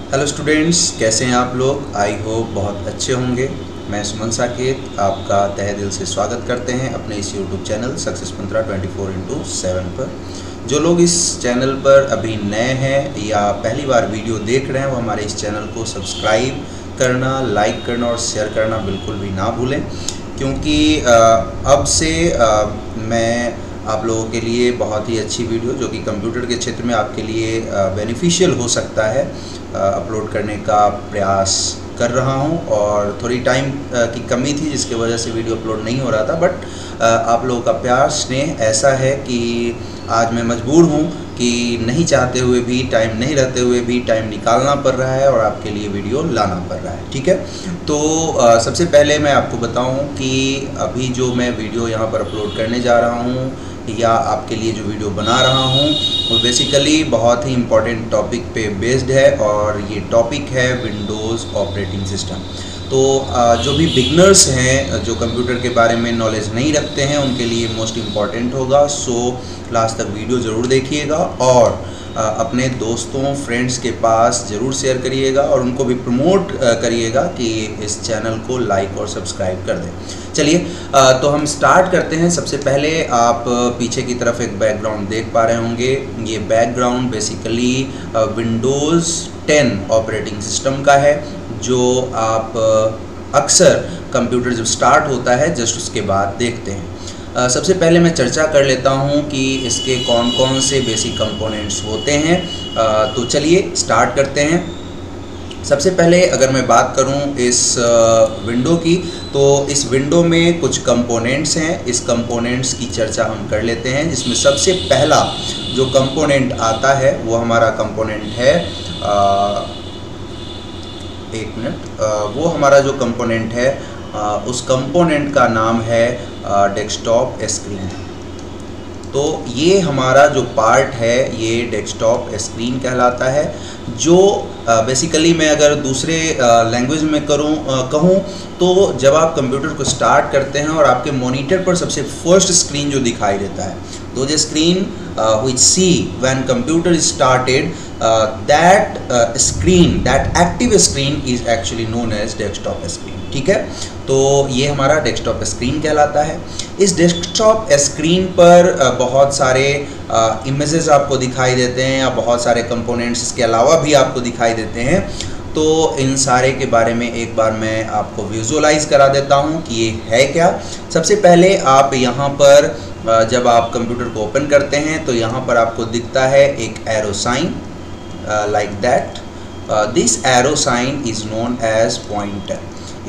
Hello students, कैसे हैं आप लोग। आई होप बहुत अच्छे होंगे। मैं सुमन साकेत आपका तहे दिल से स्वागत करते हैं अपने इस यूट्यूब चैनल सक्सेस मंत्रा 24/7 पर। जो लोग इस चैनल पर अभी नए हैं या पहली बार वीडियो देख रहे हैं वो हमारे इस चैनल को सब्सक्राइब करना, लाइक करना और शेयर करना बिल्कुल भी ना भूलें, क्योंकि अब से मैं आप लोगों के लिए बहुत ही अच्छी वीडियो जो कि कंप्यूटर के क्षेत्र में आपके लिए बेनिफिशियल हो सकता है अपलोड करने का प्रयास कर रहा हूं। और थोड़ी टाइम की कमी थी जिसकी वजह से वीडियो अपलोड नहीं हो रहा था, बट आप लोगों का प्यार स्नेह ऐसा है कि आज मैं मजबूर हूं कि नहीं चाहते हुए भी, टाइम नहीं रहते हुए भी टाइम निकालना पड़ रहा है और आपके लिए वीडियो लाना पड़ रहा है। ठीक है, तो सबसे पहले मैं आपको बताऊं कि अभी जो मैं वीडियो यहां पर अपलोड करने जा रहा हूं या आपके लिए जो वीडियो बना रहा हूं वो बेसिकली बहुत ही इम्पॉर्टेंट टॉपिक पे बेस्ड है, और ये टॉपिक है विंडोज़ ऑपरेटिंग सिस्टम। तो जो भी बिगनर्स हैं, जो कंप्यूटर के बारे में नॉलेज नहीं रखते हैं, उनके लिए मोस्ट इम्पॉर्टेंट होगा। सो लास्ट तक वीडियो ज़रूर देखिएगा और अपने दोस्तों फ्रेंड्स के पास ज़रूर शेयर करिएगा और उनको भी प्रमोट करिएगा कि इस चैनल को लाइक और सब्सक्राइब कर दें। चलिए, तो हम स्टार्ट करते हैं। सबसे पहले आप पीछे की तरफ एक बैकग्राउंड देख पा रहे होंगे। ये background basically Windows 10 operating system का है, जो आप अक्सर कंप्यूटर जब स्टार्ट होता है जस्ट उसके बाद देखते हैं। सबसे पहले मैं चर्चा कर लेता हूं कि इसके कौन कौन से बेसिक कंपोनेंट्स होते हैं। तो चलिए स्टार्ट करते हैं। सबसे पहले अगर मैं बात करूं इस विंडो की, तो इस विंडो में कुछ कंपोनेंट्स हैं। इस कंपोनेंट्स की चर्चा हम कर लेते हैं, जिसमें सबसे पहला जो कंपोनेंट आता है वो हमारा कंपोनेंट है एक मिनट, वो हमारा जो कंपोनेंट है उस कंपोनेंट का नाम है डेस्कटॉप स्क्रीन। तो ये हमारा जो पार्ट है ये डेस्कटॉप स्क्रीन कहलाता है, जो बेसिकली मैं अगर दूसरे लैंग्वेज में कहूँ तो जब आप कंप्यूटर को स्टार्ट करते हैं और आपके मॉनिटर पर सबसे फर्स्ट स्क्रीन जो दिखाई देता है, तो the screen which see when computer is started, that screen, that active screen is actually known as desktop screen। ठीक है, तो ये हमारा डेस्कटॉप स्क्रीन कहलाता है। इस डेस्कटॉप स्क्रीन पर बहुत सारे इमेजेस आपको दिखाई देते हैं या बहुत सारे कंपोनेंट्स इसके अलावा भी आपको दिखाई देते हैं। तो इन सारे के बारे में एक बार मैं आपको विजुअलाइज करा देता हूँ कि ये है क्या। सबसे पहले आप यहाँ पर जब आप कंप्यूटर को ओपन करते हैं तो यहाँ पर आपको दिखता है एक arrow sign like that. This arrow sign is known as pointer.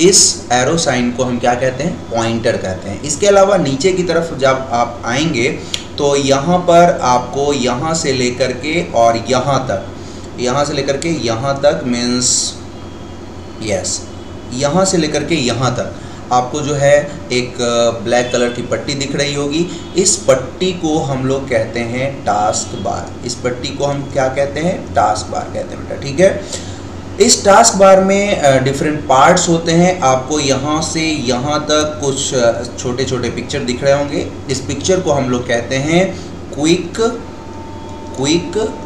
इस एरो साइन को हम क्या कहते हैं? पॉइंटर कहते हैं। इसके अलावा नीचे की तरफ जब आप आएंगे तो यहाँ पर आपको यहाँ से लेकर के और यहाँ तक, यहाँ से लेकर के यहाँ तक मीन्स यस, यहाँ से लेकर के यहाँ तक आपको जो है एक ब्लैक कलर की पट्टी दिख रही होगी। इस पट्टी को हम लोग कहते हैं टास्क बार। इस पट्टी को हम क्या कहते हैं? टास्क बार कहते हैं बेटा। ठीक है, इस टास्क बार में डिफरेंट पार्ट्स होते हैं। आपको यहाँ से यहाँ तक कुछ छोटे छोटे पिक्चर दिख रहे होंगे। इस पिक्चर को हम लोग कहते हैं क्विक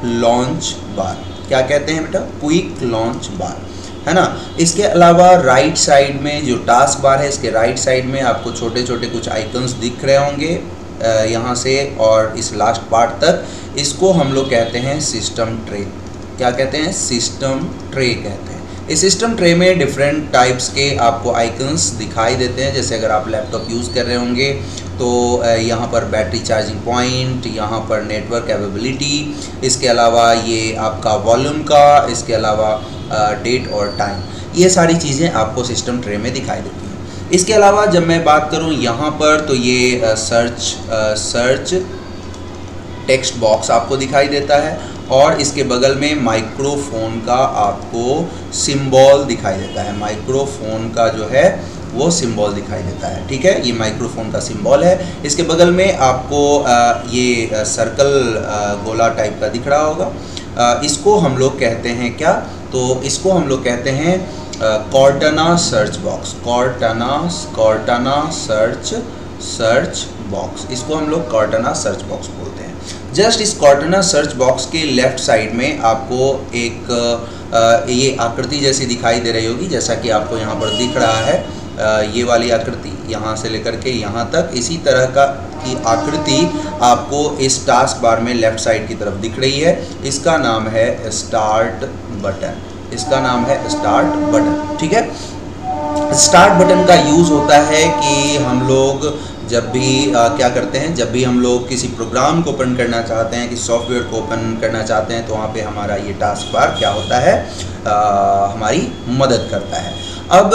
लॉन्च बार। क्या कहते हैं बेटा? क्विक लॉन्च बार, है ना। इसके अलावा राइट साइड में जो टास्क बार है, इसके राइट साइड में आपको छोटे छोटे कुछ आइकन्स दिख रहे होंगे यहाँ से और इस लास्ट पार्ट तक। इसको हम लोग कहते हैं सिस्टम ट्रे। क्या कहते हैं? सिस्टम ट्रे कहते हैं। इस सिस्टम ट्रे में डिफरेंट टाइप्स के आपको आइकन्स दिखाई देते हैं। जैसे अगर आप लैपटॉप यूज़ कर रहे होंगे तो यहाँ पर बैटरी चार्जिंग पॉइंट, यहाँ पर नेटवर्क कैपेबिलिटी, इसके अलावा ये आपका वॉल्यूम का, इसके अलावा डेट और टाइम, ये सारी चीज़ें आपको सिस्टम ट्रे में दिखाई देती हैं। इसके अलावा जब मैं बात करूँ यहाँ पर तो ये सर्च टेक्स्ट बॉक्स आपको दिखाई देता है और इसके बगल में माइक्रोफोन का आपको सिंबल दिखाई देता है। माइक्रोफोन का जो है वो सिंबल दिखाई देता है। ठीक है, ये माइक्रोफोन का सिंबल है। इसके बगल में आपको ये सर्कल गोला टाइप का दिख रहा होगा। इसको हम लोग कहते हैं क्या? तो इसको हम लोग कहते हैं Cortana search box. Cortana search box, इसको हम लोग कॉर्टाना सर्च बॉक्स बोलते हैं। जस्ट इस कॉर्टना सर्च बॉक्स के लेफ़्ट साइड में आपको एक ये आकृति जैसी दिखाई दे रही होगी, जैसा कि आपको यहाँ पर दिख रहा है। ये वाली आकृति यहाँ से लेकर के यहाँ तक इसी तरह की आकृति आपको इस टास्क बार में लेफ़्ट साइड की तरफ दिख रही है। इसका नाम है स्टार्ट बटन, इसका नाम है स्टार्ट बटन। ठीक है, स्टार्ट बटन का यूज़ होता है कि हम लोग जब भी क्या करते हैं, जब भी हम लोग किसी प्रोग्राम को ओपन करना चाहते हैं, किसी सॉफ्टवेयर को ओपन करना चाहते हैं, तो वहाँ पे हमारा ये टास्क बार क्या होता है, हमारी मदद करता है। अब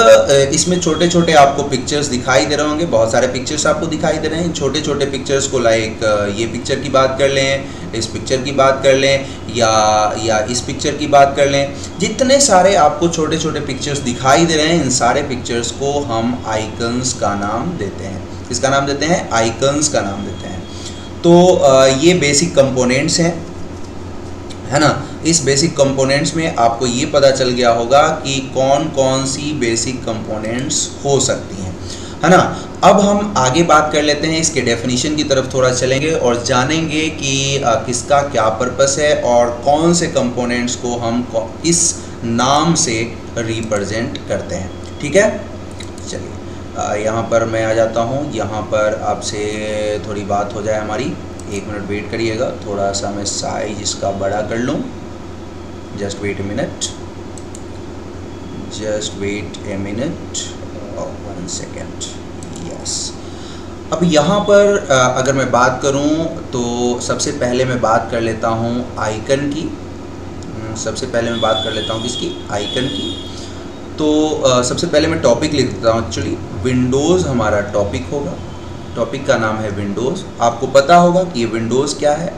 इसमें छोटे छोटे आपको पिक्चर्स दिखाई दे रहे होंगे, बहुत सारे पिक्चर्स आपको दिखाई दे रहे हैं। छोटे छोटे पिक्चर्स को लाइक ये पिक्चर की बात कर लें, इस पिक्चर की बात कर लें, या इस पिक्चर की बात कर लें। जितने सारे आपको छोटे छोटे पिक्चर्स दिखाई दे रहे हैं, इन सारे पिक्चर्स को हम आइकन्स का नाम देते हैं। इसका नाम देते हैं आइकन्स का नाम देते हैं। तो ये बेसिक कंपोनेंट्स हैं, है ना। इस बेसिक कंपोनेंट्स में आपको ये पता चल गया होगा कि कौन कौन सी बेसिक कंपोनेंट्स हो सकती हैं, है ना। अब हम आगे बात कर लेते हैं, इसके डेफिनेशन की तरफ थोड़ा चलेंगे और जानेंगे कि किसका क्या पर्पस है और कौन से कंपोनेंट्स को हम इस नाम से रिप्रेजेंट करते हैं। ठीक है, चलिए यहाँ पर मैं आ जाता हूँ। यहाँ पर आपसे थोड़ी बात हो जाए हमारी, 1 मिनट वेट करिएगा, थोड़ा सा मैं साइज इसका बड़ा कर लूँ। Just wait a minute, just wait a minute, 1 second, yes. अब यहाँ पर अगर मैं बात करूँ तो सबसे पहले मैं बात कर लेता हूँ आइकन की। सबसे पहले मैं बात कर लेता हूँ किसकी, आइकन की। तो सबसे पहले मैं टॉपिक लिख देता हूँ। एक्चुअली विंडोज़ हमारा टॉपिक होगा, टॉपिक का नाम है विंडोज़। आपको पता होगा कि ये विंडोज़ क्या है,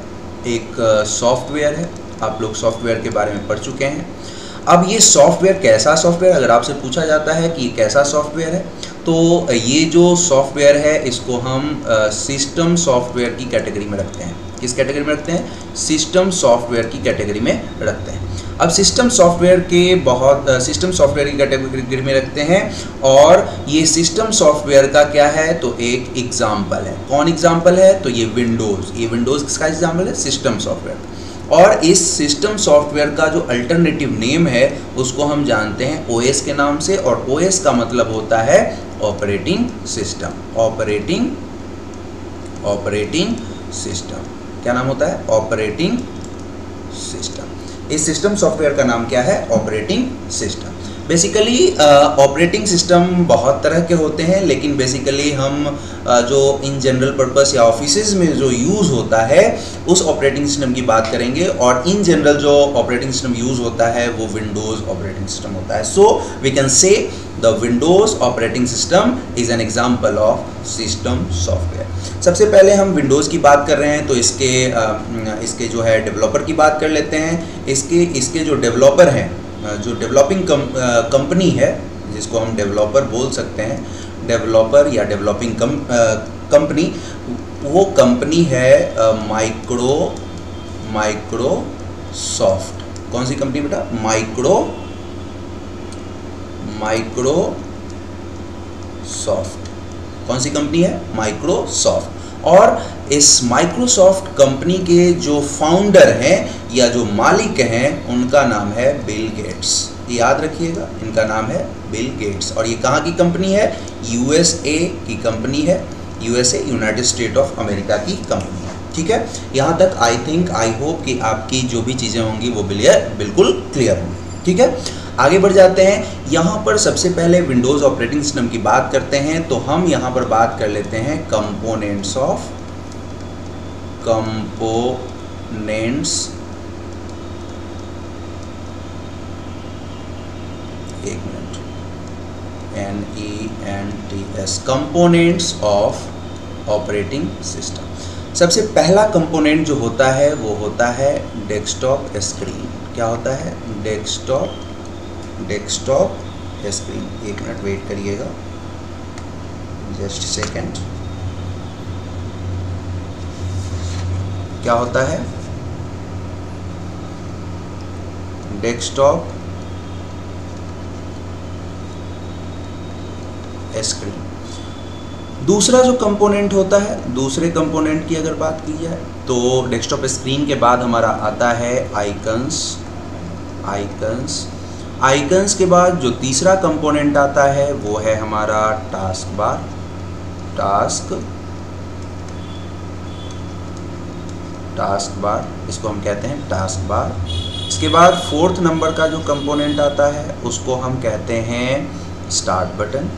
एक सॉफ्टवेयर है। आप लोग सॉफ्टवेयर के बारे में पढ़ चुके हैं। अब ये सॉफ्टवेयर कैसा सॉफ्टवेयर, अगर आपसे पूछा जाता है कि ये कैसा सॉफ्टवेयर है, तो ये जो सॉफ्टवेयर है इसको हम सिस्टम सॉफ्टवेयर की कैटेगरी में रखते हैं। किस कैटेगरी में रखते हैं, सिस्टम सॉफ्टवेयर की कैटेगरी में रखते हैं। अब सिस्टम सॉफ्टवेयर की कैटेगरी में रखते हैं, और ये सिस्टम सॉफ्टवेयर का क्या है, तो एक एग्जाम्पल है। कौन एग्जाम्पल है, तो ये विंडोज़ किसका एग्जाम्पल है, सिस्टम सॉफ्टवेयर। और इस सिस्टम सॉफ्टवेयर का जो अल्टरनेटिव नेम है उसको हम जानते हैं ओएस के नाम से, और ओएस का मतलब होता है ऑपरेटिंग सिस्टम। ऑपरेटिंग सिस्टम क्या नाम होता है, ऑपरेटिंग सिस्टम। इस सिस्टम सॉफ्टवेयर का नाम क्या है, operating system. Basically operating system बहुत तरह के होते हैं, लेकिन बेसिकली हम जो इन जनरल पर्पस या ऑफिसेज में जो यूज़ होता है उस ऑपरेटिंग सिस्टम की बात करेंगे। और इन जनरल जो ऑपरेटिंग सिस्टम यूज़ होता है वो विंडोज़ ऑपरेटिंग सिस्टम होता है। So we can say the Windows operating system is an example of system software. सबसे पहले हम विंडोज़ की बात कर रहे हैं तो इसके जो है डेवलपर की बात कर लेते हैं। इसके जो डेवलपर हैं, जो डेवलपिंग कंपनी है जिसको हम डेवलपर बोल सकते हैं, डेवलपर या डेवलपिंग कंपनी, वो कंपनी है माइक्रोसॉफ्ट। कौन सी कंपनी बेटा, माइक्रोसॉफ्ट। कौन सी कंपनी है, माइक्रोसॉफ्ट। और इस माइक्रोसॉफ्ट कंपनी के जो फाउंडर हैं या जो मालिक हैं उनका नाम है बिल गेट्स। याद रखिएगा, इनका नाम है बिल गेट्स। और ये कहाँ की कंपनी है, यूएसए की कंपनी है। USA United state of America की कंपनी है। ठीक है, यहाँ तक आई होप कि आपकी जो भी चीज़ें होंगी वो बिल्कुल क्लियर होंगी। ठीक है, आगे बढ़ जाते हैं। यहाँ पर सबसे पहले विंडोज़ ऑपरेटिंग सिस्टम की बात करते हैं तो हम यहाँ पर बात कर लेते हैं कंपोनेंट्स। एक minute, NENTS, components of operating system. सबसे पहला कंपोनेंट जो होता है वो होता है डेस्कटॉप स्क्रीन। क्या होता है, डेस्कटॉप स्क्रीन। 1 मिनट वेट करिएगा, जस्ट सेकेंड। क्या होता है, डेस्कटॉप स्क्रीन। दूसरा जो कंपोनेंट होता है, दूसरे कंपोनेंट की अगर बात की जाए तो डेस्कटॉप स्क्रीन के बाद हमारा आता है आइकन्स के बाद जो तीसरा कंपोनेंट आता है वो है हमारा टास्क बार, इसको हम कहते हैं टास्क बार। इसके बाद फोर्थ नंबर का जो कंपोनेंट आता है उसको हम कहते हैं स्टार्ट बटन।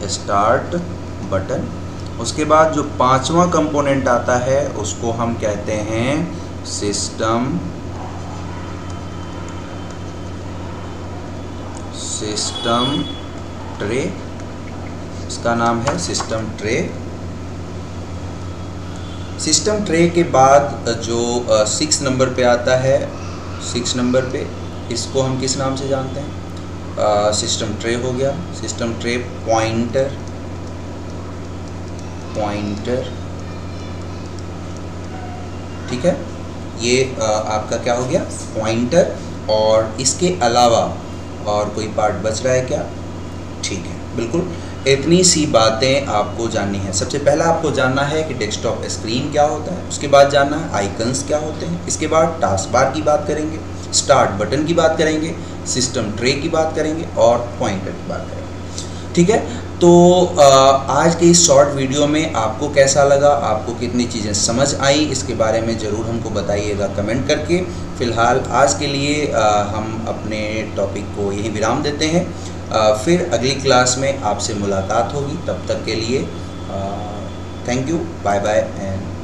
Start button. उसके बाद जो पांचवा कंपोनेंट आता है उसको हम कहते हैं सिस्टम ट्रे। इसका नाम है सिस्टम ट्रे। सिस्टम ट्रे के बाद जो 6 नंबर पे आता है, 6 नंबर पे इसको हम किस नाम से जानते हैं? सिस्टम ट्रे हो गया। सिस्टम ट्रे पॉइंटर, ठीक है, ये आपका क्या हो गया? पॉइंटर। और इसके अलावा और कोई पार्ट बच रहा है क्या? ठीक है, बिल्कुल इतनी सी बातें आपको जाननी है। सबसे पहला आपको जानना है कि डेस्कटॉप स्क्रीन क्या होता है, उसके बाद जानना है आइकन्स क्या होते हैं, इसके बाद टास्क बार की बात करेंगे, स्टार्ट बटन की बात करेंगे, सिस्टम ट्रे की बात करेंगे और पॉइंटर की बात करेंगे। ठीक है, तो आज के इस शॉर्ट वीडियो में आपको कैसा लगा, आपको कितनी चीज़ें समझ आई, इसके बारे में ज़रूर हमको बताइएगा कमेंट करके। फ़िलहाल आज के लिए हम अपने टॉपिक को यहीं विराम देते हैं। फिर अगली क्लास में आपसे मुलाकात होगी। तब तक के लिए thank you, bye bye and